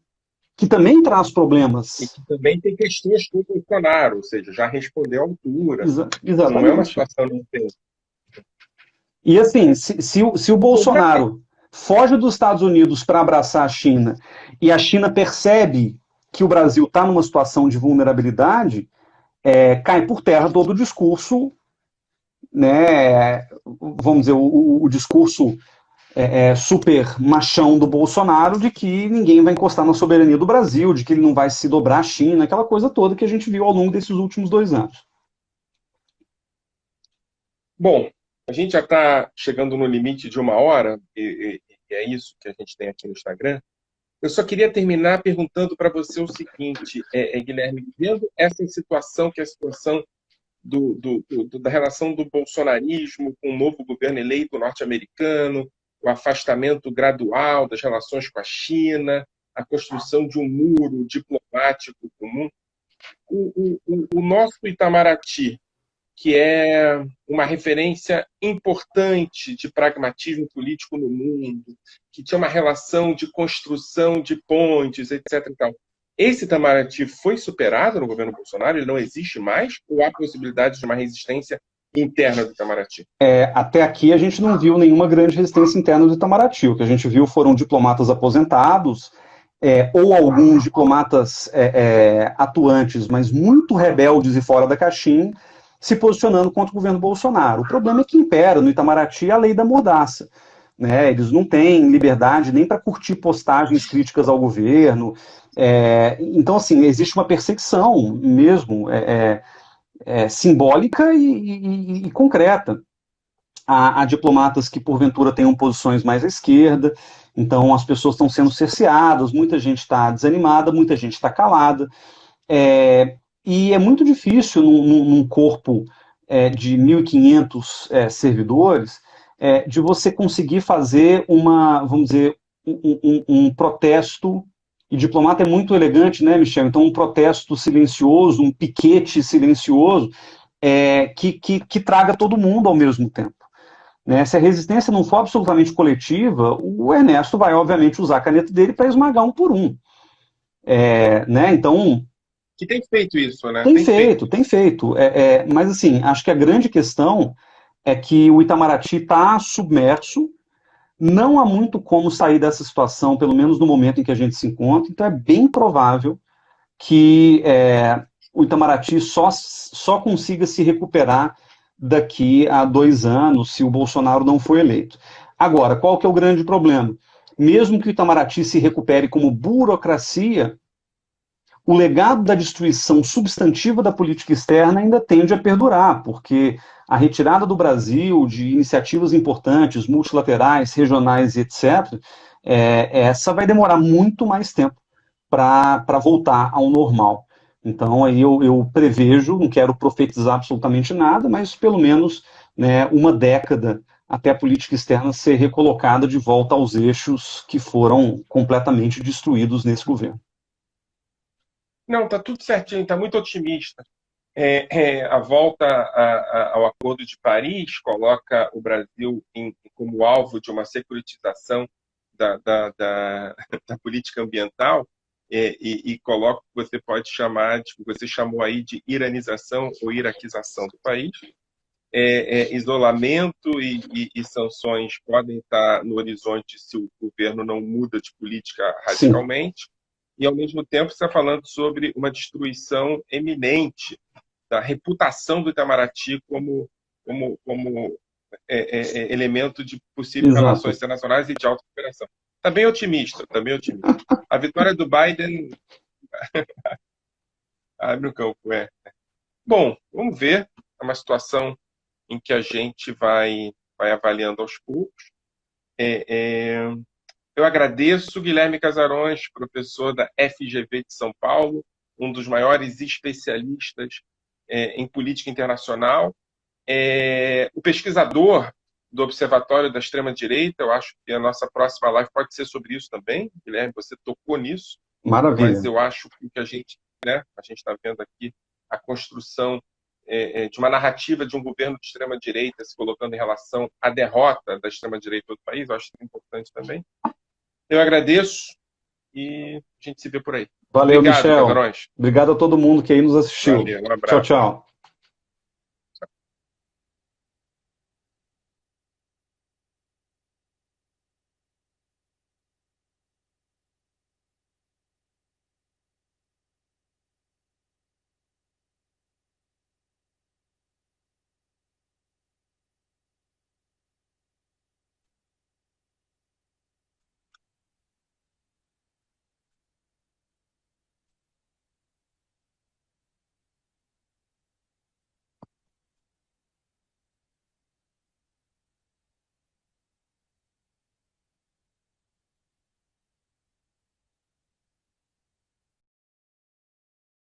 Que também traz problemas.
E que também tem questões com o Bolsonaro, ou seja, já respondeu à altura.
Exatamente.
Não é uma situação de tempo.
E assim, se o Bolsonaro foge dos Estados Unidos para abraçar a China e a China percebe que o Brasil está numa situação de vulnerabilidade, cai por terra todo o discurso, né, vamos dizer, o discurso super machão do Bolsonaro de que ninguém vai encostar na soberania do Brasil, de que ele não vai se dobrar à China, aquela coisa toda que a gente viu ao longo desses últimos 2 anos.
Bom, a gente já está chegando no limite de 1 hora, e é isso que a gente tem aqui no Instagram. Eu só queria terminar perguntando para você o seguinte, Guilherme, vendo essa situação, que é a situação da relação do bolsonarismo com o novo governo eleito norte-americano, o afastamento gradual das relações com a China, a construção de um muro diplomático comum, o nosso Itamaraty, que é uma referência importante de pragmatismo político no mundo, que tinha uma relação de construção de pontes, etc. E tal. Esse Itamaraty foi superado no governo Bolsonaro? Ele não existe mais? Ou há possibilidade de uma resistência interna do Itamaraty?
Até aqui a gente não viu nenhuma grande resistência interna do Itamaraty. O que a gente viu foram diplomatas aposentados, ou alguns diplomatas atuantes, mas muito rebeldes e fora da caixinha, se posicionando contra o governo Bolsonaro. O problema é que impera no Itamaraty a lei da mordaça. Né? Eles não têm liberdade nem para curtir postagens críticas ao governo. Então, assim, existe uma perseguição mesmo, simbólica e concreta. Há diplomatas que, porventura, tenham posições mais à esquerda, então as pessoas estão sendo cerceadas, muita gente está desanimada, muita gente está calada, e é muito difícil num corpo de 1.500 servidores, de você conseguir fazer vamos dizer, um protesto, e diplomata é muito elegante, né, Michel? Então um protesto silencioso, um piquete silencioso, que traga todo mundo ao mesmo tempo. Né? Se a resistência não for absolutamente coletiva, o Ernesto vai, obviamente, usar a caneta dele para esmagar um por um. Né? Então.
Que tem feito isso, né?
Tem feito. Mas, assim, acho que a grande questão é que o Itamaraty está submerso, não há muito como sair dessa situação, pelo menos no momento em que a gente se encontra, então é bem provável que o Itamaraty só consiga se recuperar daqui a 2 anos, se o Bolsonaro não for eleito. Agora, qual que é o grande problema? Mesmo que o Itamaraty se recupere como burocracia, o legado da destruição substantiva da política externa ainda tende a perdurar, porque a retirada do Brasil de iniciativas importantes, multilaterais, regionais e etc., essa vai demorar muito mais tempo para voltar ao normal. Então, aí eu prevejo, não quero profetizar absolutamente nada, mas pelo menos, né, uma década até a política externa ser recolocada de volta aos eixos que foram completamente destruídos nesse governo.
Não, tá tudo certinho, tá muito otimista. A volta ao Acordo de Paris coloca o Brasil como alvo de uma securitização da política ambiental e coloca o que você pode chamar, de, você chamou aí de iranização ou iraquização do país. Isolamento e sanções podem estar no horizonte se o governo não muda de política radicalmente. Sim. E, ao mesmo tempo, você está falando sobre uma destruição eminente da reputação do Itamaraty como elemento de possíveis relações internacionais e de alta cooperação. Está bem otimista, está bem otimista. A vitória do Biden abre o campo. Bom, vamos ver. É uma situação em que a gente vai avaliando aos poucos. Eu agradeço Guilherme Casarões, professor da FGV de São Paulo, um dos maiores especialistas em política internacional. O pesquisador do Observatório da Extrema-Direita, eu acho que a nossa próxima live pode ser sobre isso também. Guilherme, você tocou nisso.
Maravilha.
Mas eu acho que a gente está vendo aqui a construção de uma narrativa de um governo de extrema-direita se colocando em relação à derrota da extrema-direita do país. Eu acho isso importante também. Eu agradeço e a gente se vê por aí.
Valeu,
obrigado,
Michel.
Casarões.
Obrigado a todo mundo que aí nos assistiu.
Valeu, um abraço.
Tchau, tchau.